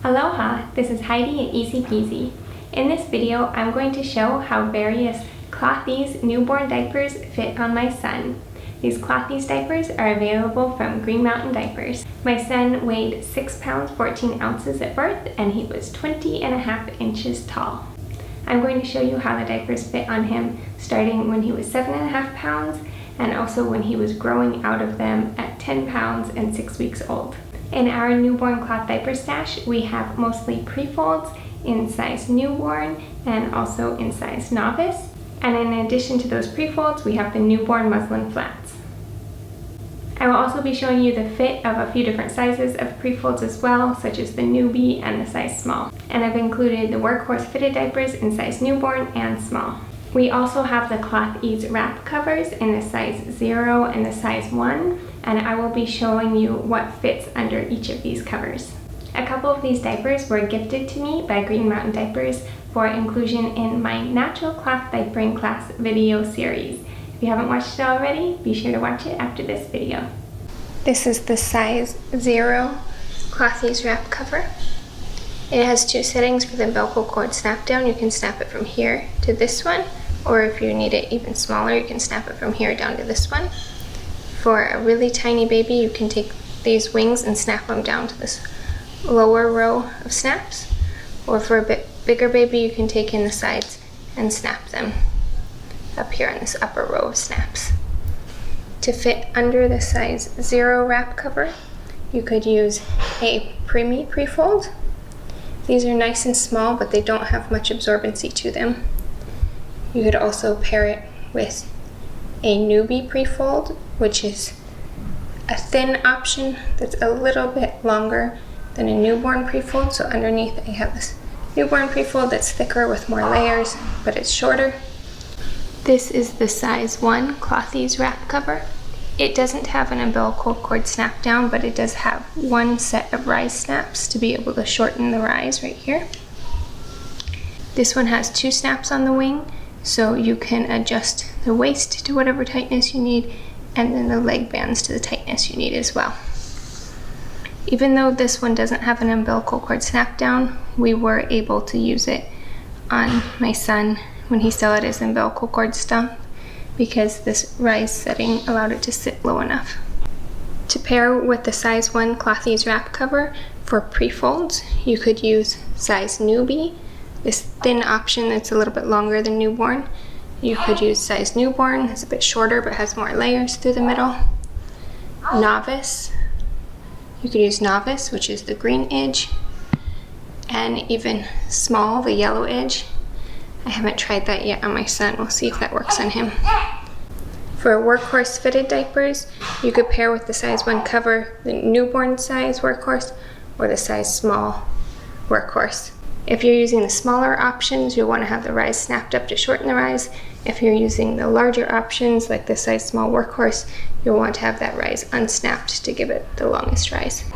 Aloha, this is Heidi at Easy Peasy. In this video, I'm going to show how various Cloth-eez newborn diapers fit on my son. These Cloth-eez diapers are available from Green Mountain Diapers. My son weighed 6 pounds 14 ounces at birth and he was 20.5 inches tall. I'm going to show you how the diapers fit on him starting when he was 7.5 pounds and also when he was growing out of them at 10 pounds and 6 weeks old. In our newborn cloth diaper stash, we have mostly Prefolds in size newborn and also in size novice. And in addition to those Prefolds, we have the newborn muslin flats. I will also be showing you the fit of a few different sizes of Prefolds as well, such as the newbie and the size small. And I've included the Workhorse fitted diapers in size newborn and small. We also have the Cloth-eez wrap covers in the size 0 and the size 1, and I will be showing you what fits under each of these covers. A couple of these diapers were gifted to me by Green Mountain Diapers for inclusion in my natural cloth diapering class video series. If you haven't watched it already, be sure to watch it after this video. This is the size 0 Cloth-eez wrap cover. It has two settings for the umbilical cord snap down. You can snap it from here to this one, or if you need it even smaller, you can snap it from here down to this one. For a really tiny baby, you can take these wings and snap them down to this lower row of snaps. Or for a bit bigger baby, you can take in the sides and snap them up here on this upper row of snaps. To fit under the size 0 wrap cover, you could use a preemie Prefold. These are nice and small, but they don't have much absorbency to them. You could also pair it with a newbie Prefold, which is a thin option that's a little bit longer than a newborn Prefold. So underneath I have this newborn Prefold that's thicker with more layers, but it's shorter. This is the size 1 Cloth-eez wrap cover. It doesn't have an umbilical cord snap down, but it does have one set of rise snaps to be able to shorten the rise right here. This one has 2 snaps on the wing, so you can adjust the waist to whatever tightness you need, and then the leg bands to the tightness you need as well. Even though this one doesn't have an umbilical cord snap down, we were able to use it on my son when he still had his umbilical cord stump, because this rise setting allowed it to sit low enough. To pair with the size 1 Cloth-eez wrap cover for Prefolds, you could use size newbie, this thin option that's a little bit longer than newborn. You could use size newborn, it's a bit shorter but has more layers through the middle. Novice, you could use novice, which is the green edge, and even small, the yellow edge. I haven't tried that yet on my son. We'll see if that works on him. For Workhorse fitted diapers, you could pair with the size 1 cover, the newborn size Workhorse, or the size small Workhorse. If you're using the smaller options, you'll want to have the rise snapped up to shorten the rise. If you're using the larger options, like the size small Workhorse, you'll want to have that rise unsnapped to give it the longest rise.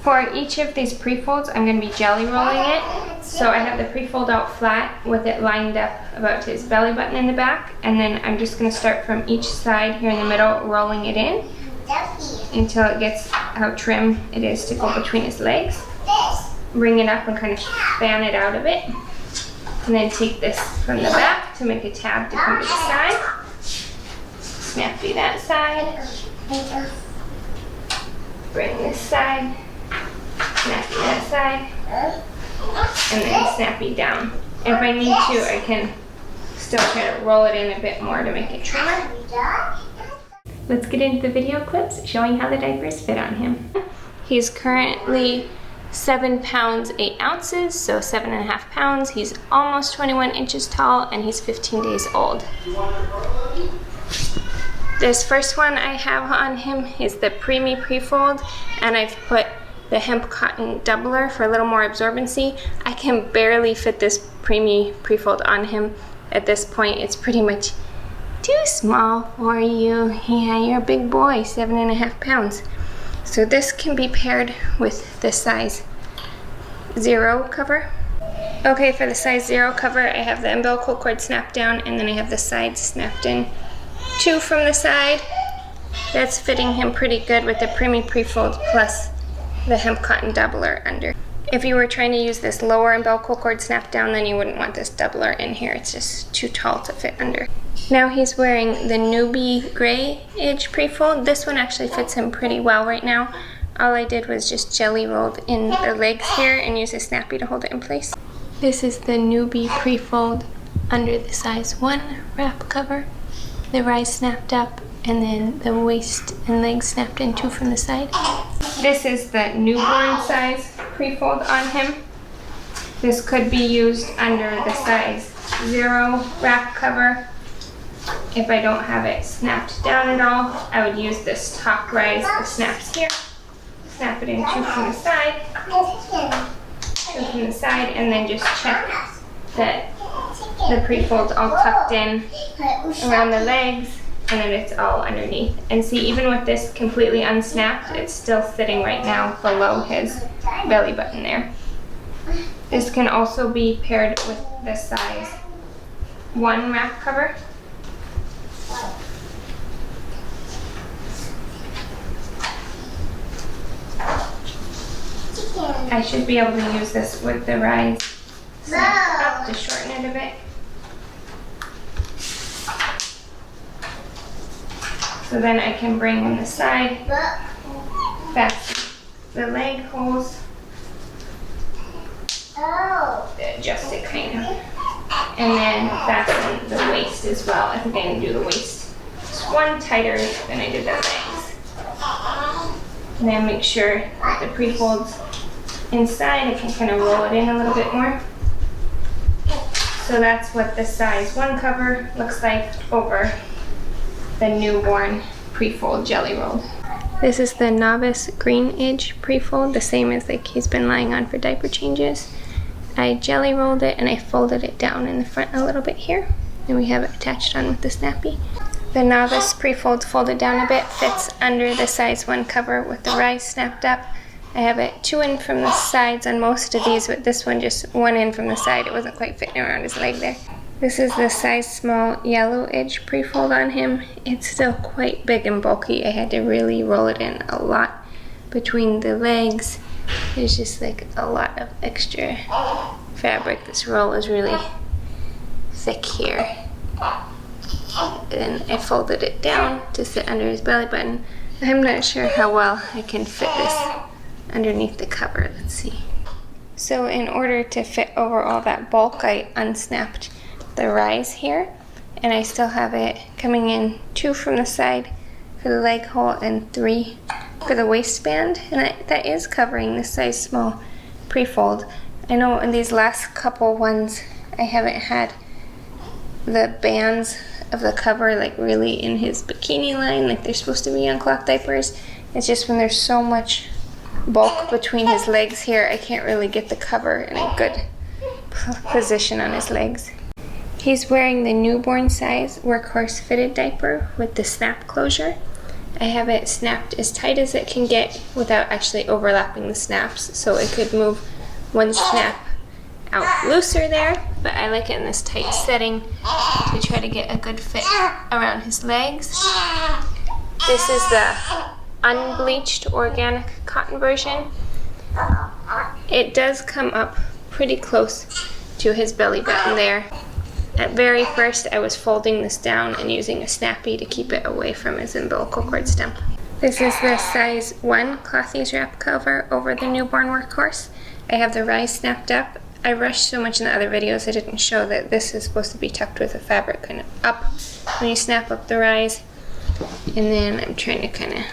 For each of these Prefolds, I'm going to be jelly rolling it. So I have the Prefold out flat with it lined up about to his belly button in the back. And then I'm just going to start from each side here in the middle, rolling it in until it gets how trim it is to go between his legs. Bring it up and kind of fan it out of it. And then take this from the back to make a tab to come to the side. Snappy that side. Bring this side. Snappy that side, and then snappy down. If I need to, I can still try to roll it in a bit more to make it trimmer. Let's get into the video clips showing how the diapers fit on him. He's currently 7 pounds 8 ounces, so 7.5 pounds. He's almost 21 inches tall, and he's 15 days old. This first one I have on him is the preemie Prefold, and I've put the hemp cotton doubler for a little more absorbency. I can barely fit this preemie Prefold on him at this point. It's pretty much too small for you. Yeah, you're a big boy, 7.5 pounds. So this can be paired with the size 0 cover. Okay, for the size 0 cover, I have the umbilical cord snapped down, and then I have the sides snapped in 2 from the side. That's fitting him pretty good with the preemie Prefold plus the hemp cotton doubler under. If you were trying to use this lower umbilical cord snap down, then you wouldn't want this doubler in here. It's just too tall to fit under. Now he's wearing the newbie gray edge prefold. This one actually fits him pretty well right now. All I did was just jelly rolled in the legs here and use a snappy to hold it in place. This is the newbie prefold under the size 1 wrap cover. The rise snapped up and then the waist and legs snapped in 2 from the side. This is the newborn size prefold on him. This could be used under the size 0 wrap cover. If I don't have it snapped down at all, I would use this top rise that snaps here. Snap it in 2 from the side, 2 from the side, and then just check that the prefold's all tucked in around the legs, and then it's all underneath. And see, even with this completely unsnapped, it's still sitting right now below his belly button there. This can also be paired with the size 1 wrap cover. I should be able to use this with the rise up to shorten it a bit. So then I can bring on the side, fasten the leg holes, adjust it kind of, and then fasten the waist as well. I think I'm going to do the waist just 1 tighter than I did the legs. And then make sure that the prefold's inside. I can kind of roll it in a little bit more. So that's what the size 1 cover looks like over the newborn prefold jelly rolled. This is the novice green edge prefold, the same as like he's been lying on for diaper changes. I jelly rolled it and I folded it down in the front a little bit here, and we have it attached on with the snappy. The novice prefold folded down a bit, fits under the size 1 cover with the rise snapped up. I have it 2 in from the sides on most of these, but this one just 1 in from the side. It wasn't quite fitting around his leg there. This is the size small yellow edge prefold on him. It's still quite big and bulky. I had to really roll it in a lot between the legs. There's just like a lot of extra fabric. This roll is really thick here. And I folded it down to sit under his belly button. I'm not sure how well I can fit this underneath the cover. Let's see. So in order to fit over all that bulk, I unsnapped the rise here, and I still have it coming in 2 from the side for the leg hole and 3 for the waistband, and that is covering the size small prefold. I know in these last couple ones I haven't had the bands of the cover like really in his bikini line like they're supposed to be on cloth diapers. It's just when there's so much bulk between his legs here, I can't really get the cover in a good position on his legs. He's wearing the newborn size Workhorse fitted diaper with the snap closure. I have it snapped as tight as it can get without actually overlapping the snaps, so it could move 1 snap out looser there, but I like it in this tight setting to try to get a good fit around his legs. This is the unbleached organic cotton version. It does come up pretty close to his belly button there. At very first, I was folding this down and using a snappy to keep it away from his umbilical cord stump. This is the size 1 Cloth-eez wrap cover over the newborn Workhorse. I have the rise snapped up. I rushed so much in the other videos I didn't show that this is supposed to be tucked with the fabric kind of up when you snap up the rise. And then I'm trying to kind of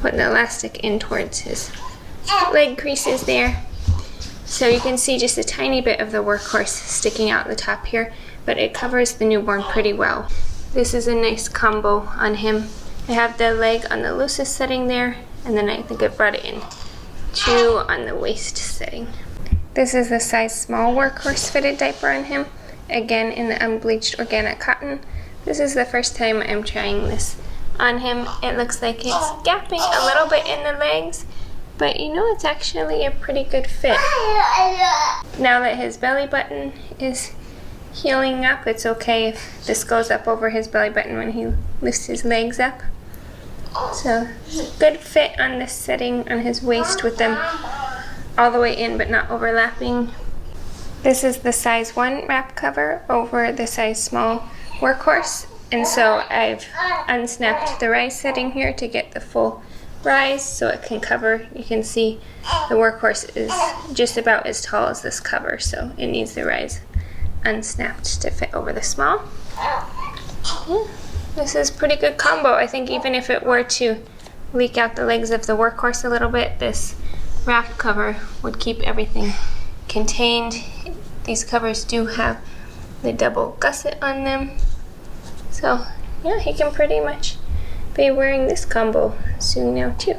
put the elastic in towards his leg creases there. So you can see just a tiny bit of the Workhorse sticking out the top here, but it covers the newborn pretty well. This is a nice combo on him. I have the leg on the loosest setting there, and then I think I brought it in 2 on the waist setting. This is the size small Workhorse fitted diaper on him, again in the unbleached organic cotton. This is the first time I'm trying this on him. It looks like it's gapping a little bit in the legs, but you know, it's actually a pretty good fit. Now that his belly button is healing up, it's okay if this goes up over his belly button when he lifts his legs up. So it's a good fit on this setting on his waist with them all the way in but not overlapping. This is the size 1 wrap cover over the size small Workhorse, and so I've unsnapped the rise setting here to get the full rise so it can cover. You can see the Workhorse is just about as tall as this cover, so it needs the rise unsnapped to fit over the small. Yeah, this is pretty good combo. I think even if it were to leak out the legs of the Workhorse a little bit, this wrap cover would keep everything contained. These covers do have the double gusset on them, so yeah, he can pretty much be wearing this combo soon now too.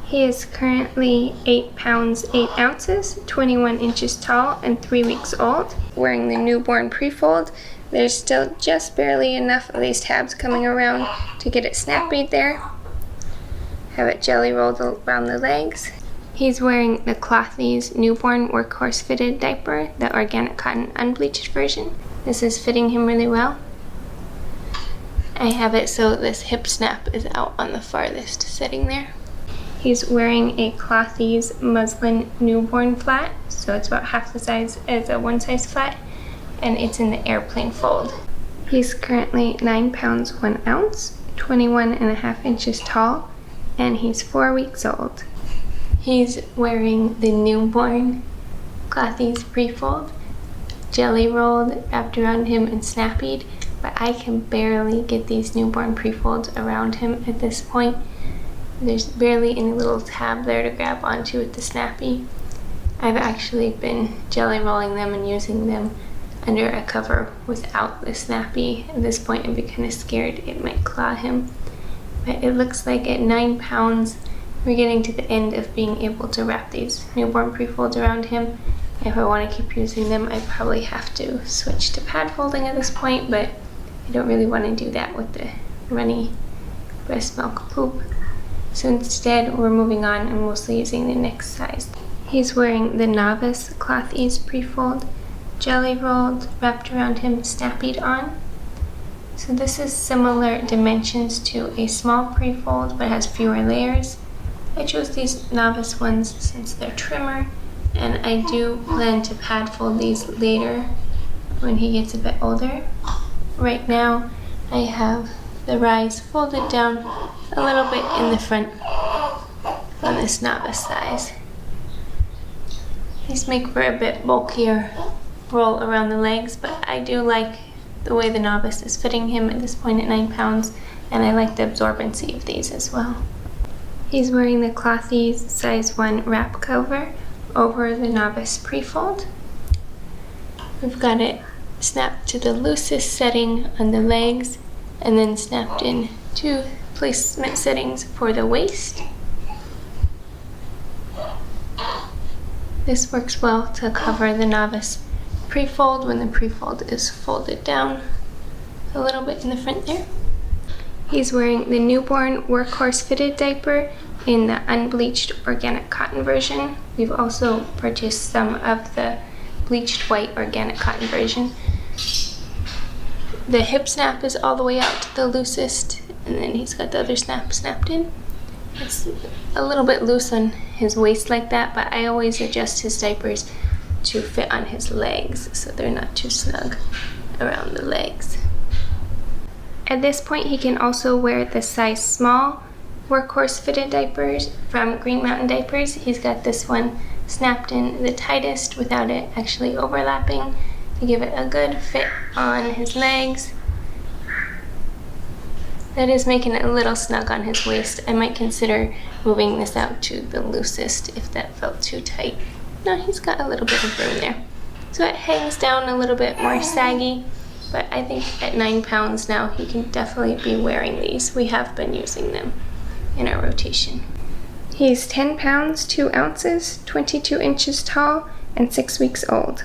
He is currently 8 pounds 8 ounces, 21 inches tall, and 3 weeks old. Wearing the newborn Prefold. There's still just barely enough of these tabs coming around to get it snappied there. Have it jelly rolled around the legs. He's wearing the Cloth-eez newborn Workhorse fitted diaper, the organic cotton unbleached version. This is fitting him really well. I have it so this hip snap is out on the farthest setting there. He's wearing a Cloth-eez muslin newborn flat, so it's about half the size as a one size flat, and it's in the airplane fold. He's currently 9 pounds 1 ounce, 21.5 inches tall, and he's 4 weeks old. He's wearing the newborn Cloth-eez Prefold, jelly rolled, wrapped around him and snappied, but I can barely get these newborn Prefolds around him at this point. There's barely any little tab there to grab onto with the snappy. I've actually been jelly rolling them and using them under a cover without the snappy. At this point I'd be kind of scared it might claw him. But it looks like at 9 pounds we're getting to the end of being able to wrap these newborn Prefolds around him. If I want to keep using them, I probably have to switch to pad folding at this point, but I don't really want to do that with the runny breast milk poop. So instead, we're moving on and mostly using the next size. He's wearing the Novice Cloth-eez Prefold, jelly rolled, wrapped around him, snappied on. So this is similar dimensions to a small Prefold, but has fewer layers. I chose these Novice ones since they're trimmer, and I do plan to pad fold these later when he gets a bit older. Right now, I have the rise folded down a little bit in the front on this Novice size. These make for a bit bulkier roll around the legs, but I do like the way the Novice is fitting him at this point at 9 pounds, and I like the absorbency of these as well. He's wearing the Cloth-eez size 1 wrap cover over the Novice Prefold. We've got it snapped to the loosest setting on the legs and then snapped in 2 placement settings for the waist. This works well to cover the Novice Prefold when the Prefold is folded down a little bit in the front there. He's wearing the newborn Workhorse fitted diaper in the unbleached organic cotton version. We've also purchased some of the bleached white organic cotton version. The hip snap is all the way out to the loosest, and then he's got the other snap snapped in. It's a little bit loose on his waist like that, but I always adjust his diapers to fit on his legs so they're not too snug around the legs. At this point, he can also wear the size small Workhorse fitted diapers from Green Mountain Diapers. He's got this one snapped in the tightest without it actually overlapping to give it a good fit on his legs. That is making it a little snug on his waist. I might consider moving this out to the loosest if that felt too tight. No, he's got a little bit of room there. So it hangs down a little bit more saggy, but I think at 9 pounds now he can definitely be wearing these. We have been using them in our rotation. He's 10 pounds 2 ounces, 22 inches tall, and 6 weeks old.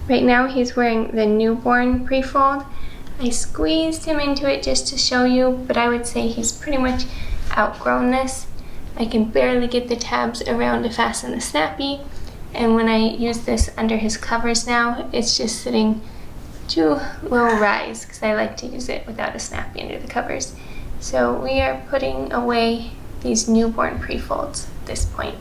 Right now he's wearing the newborn Prefold. I squeezed him into it just to show you, but I would say he's pretty much outgrown this. I can barely get the tabs around to fasten the snappy, and when I use this under his covers now, it's just sitting too low rise because I like to use it without a snappy under the covers. So we are putting away these newborn Prefolds at this point.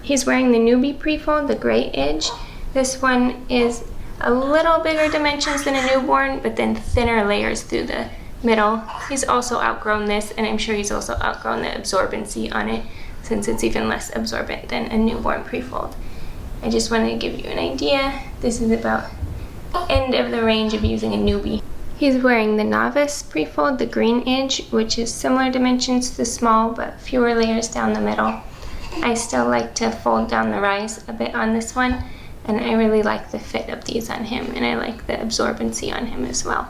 He's wearing the newbie Prefold, the gray edge. This one is a little bigger dimensions than a newborn, but then thinner layers through the middle. He's also outgrown this, and I'm sure he's also outgrown the absorbency on it, since it's even less absorbent than a newborn Prefold. I just wanted to give you an idea. This is about end of the range of using a newbie. He's wearing the novice Prefold, the green edge, which is similar dimensions to the small, but fewer layers down the middle. I still like to fold down the rise a bit on this one, and I really like the fit of these on him, and I like the absorbency on him as well.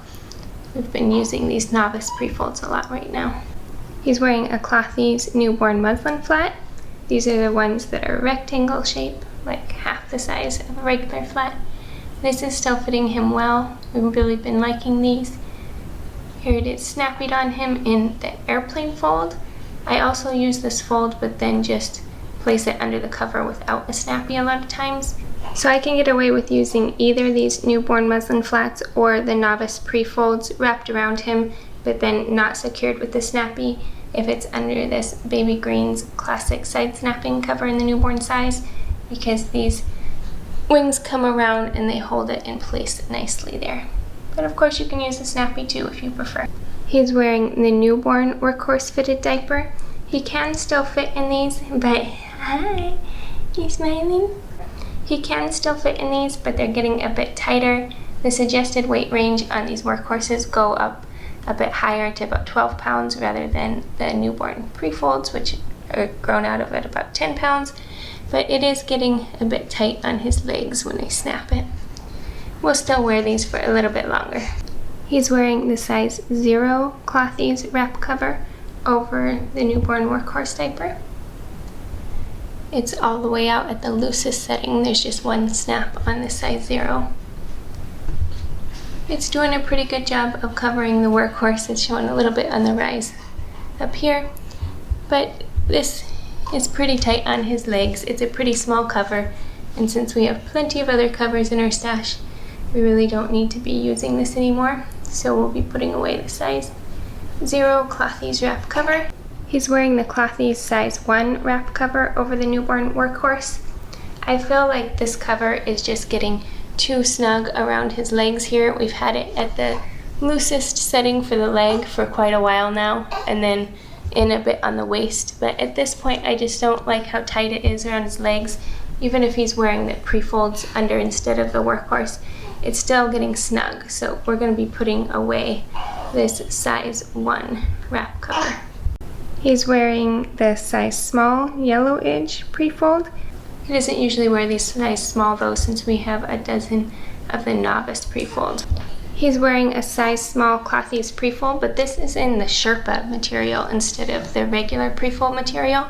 We've been using these novice Prefolds a lot right now. He's wearing a Cloth-eez newborn muslin flat. These are the ones that are rectangle shape, like half the size of a regular flat. This is still fitting him well. We've really been liking these. Here it is snappied on him in the airplane fold. I also use this fold, but then just place it under the cover without a snappy a lot of times. So I can get away with using either these newborn muslin flats or the novice Prefolds wrapped around him, but then not secured with the snappy if it's under this baby green's classic side snapping cover in the newborn size, because these wings come around and they hold it in place nicely there. But of course you can use a snappy too if you prefer. He's wearing the newborn Workhorse fitted diaper. He can still fit in these, but hi, he's smiling. He can still fit in these, but they're getting a bit tighter. The suggested weight range on these Workhorses go up a bit higher to about 12 pounds rather than the newborn Prefolds, which are grown out of at about 10 pounds. But it is getting a bit tight on his legs when I snap it. We'll still wear these for a little bit longer. He's wearing the size 0 Cloth-eez wrap cover over the newborn Workhorse diaper. It's all the way out at the loosest setting. There's just one snap on the size 0. It's doing a pretty good job of covering the Workhorse. It's showing a little bit on the rise up here, but this is pretty tight on his legs. It's a pretty small cover, and since we have plenty of other covers in our stash, we really don't need to be using this anymore. So we'll be putting away the size 0 Cloth-eez wrap cover. He's wearing the Cloth-eez size 1 wrap cover over the newborn Workhorse. I feel like this cover is just getting too snug around his legs here. We've had it at the loosest setting for the leg for quite a while now, and then in a bit on the waist, but at this point I just don't like how tight it is around his legs. Even if he's wearing the Prefolds under instead of the Workhorse, it's still getting snug, so we're going to be putting away this size 1 wrap cover. He's wearing the size small yellow edge Prefold. He doesn't usually wear these size small though, since we have a dozen of the novice Prefold. He's wearing a size small Cloth-eez Prefold, but this is in the Sherpa material instead of the regular Prefold material.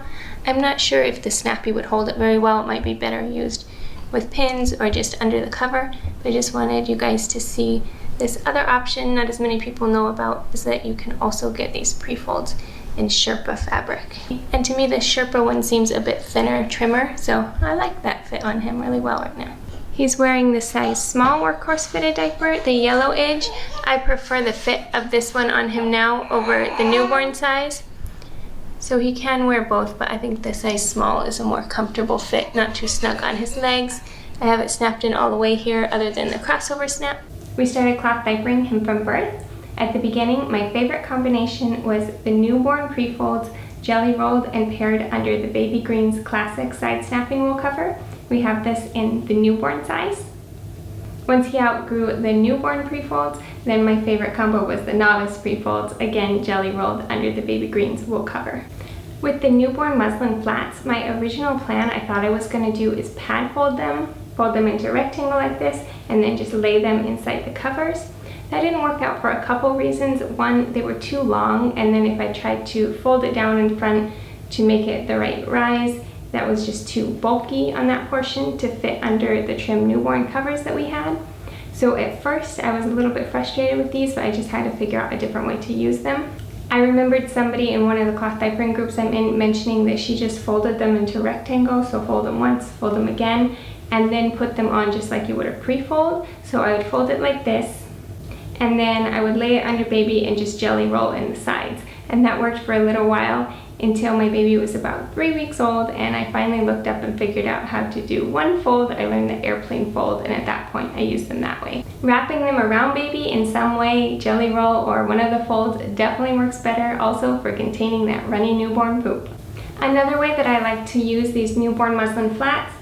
I'm not sure if the snappy would hold it very well. It might be better used with pins or just under the cover, but I just wanted you guys to see this other option not as many people know about, is that you can also get these Prefolds in Sherpa fabric. And to me the Sherpa one seems a bit thinner, trimmer, so I like that fit on him really well right now. He's wearing the size small Workhorse fitted diaper, the yellow edge. I prefer the fit of this one on him now over the newborn size. So he can wear both, but I think the size small is a more comfortable fit, not too snug on his legs. I have it snapped in all the way here other than the crossover snap. We started cloth diapering him from birth. At the beginning, my favorite combination was the newborn Prefolds jelly rolled and paired under the baby green's classic side snapping wool cover. We have this in the newborn size. Once he outgrew the newborn Prefolds, then my favorite combo was the novice Prefolds, again jelly rolled under the baby green's wool cover. With the newborn muslin flats, my original plan I thought I was going to do is pad fold them into a rectangle like this, and then just lay them inside the covers. That didn't work out for a couple reasons. One, they were too long, and then if I tried to fold it down in front to make it the right rise, that was just too bulky on that portion to fit under the trim newborn covers that we had. So at first I was a little bit frustrated with these, but I just had to figure out a different way to use them. I remembered somebody in one of the cloth diapering groups I'm in mentioning that she just folded them into rectangles, so fold them once, fold them again, and then put them on just like you would a pre-fold. So I would fold it like this, and then I would lay it under baby and just jelly roll in the sides. And that worked for a little while until my baby was about 3 weeks old, and I finally looked up and figured out how to do one fold. I learned the airplane fold, and at that point I used them that way. Wrapping them around baby in some way, jelly roll or one of the folds, definitely works better also for containing that runny newborn poop. Another way that I like to use these newborn muslin flats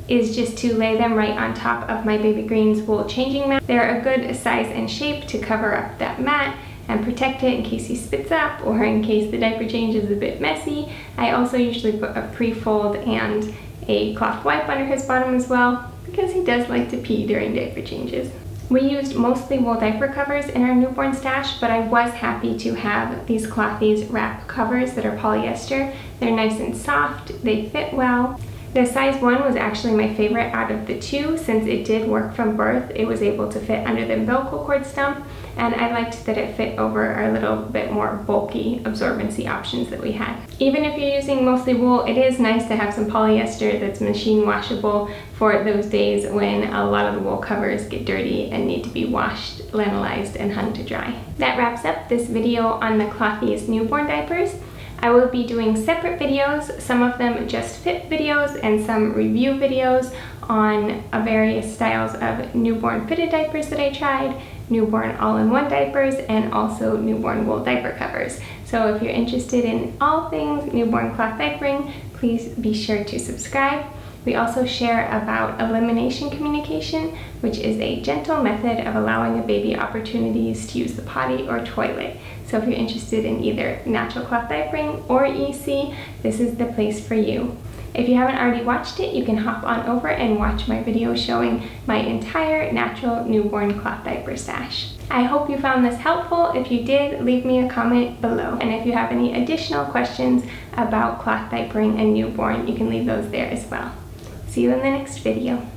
is just to lay them right on top of my baby green's wool changing mat. They're a good size and shape to cover up that mat and protect it in case he spits up or in case the diaper change is a bit messy. I also usually put a pre-fold and a cloth wipe under his bottom as well, because he does like to pee during diaper changes. We used mostly wool diaper covers in our newborn stash, but I was happy to have these Cloth-eez wrap covers that are polyester. They're nice and soft, they fit well. The size 1 was actually my favorite out of the two, since it did work from birth. It was able to fit under the umbilical cord stump, and I liked that it fit over our little bit more bulky absorbency options that we had. Even if you're using mostly wool, it is nice to have some polyester that's machine washable for those days when a lot of the wool covers get dirty and need to be washed, lanolized, and hung to dry. That wraps up this video on the Cloth-eez newborn diapers. I will be doing separate videos, some of them just fit videos and some review videos on various styles of newborn fitted diapers that I tried, newborn all-in-one diapers, and also newborn wool diaper covers. So if you're interested in all things newborn cloth diapering, please be sure to subscribe. We also share about elimination communication, which is a gentle method of allowing a baby opportunities to use the potty or toilet. So if you're interested in either natural cloth diapering or EC, this is the place for you. If you haven't already watched it, you can hop on over and watch my video showing my entire natural newborn cloth diaper stash. I hope you found this helpful. If you did, leave me a comment below. And if you have any additional questions about cloth diapering and newborn, you can leave those there as well. See you in the next video.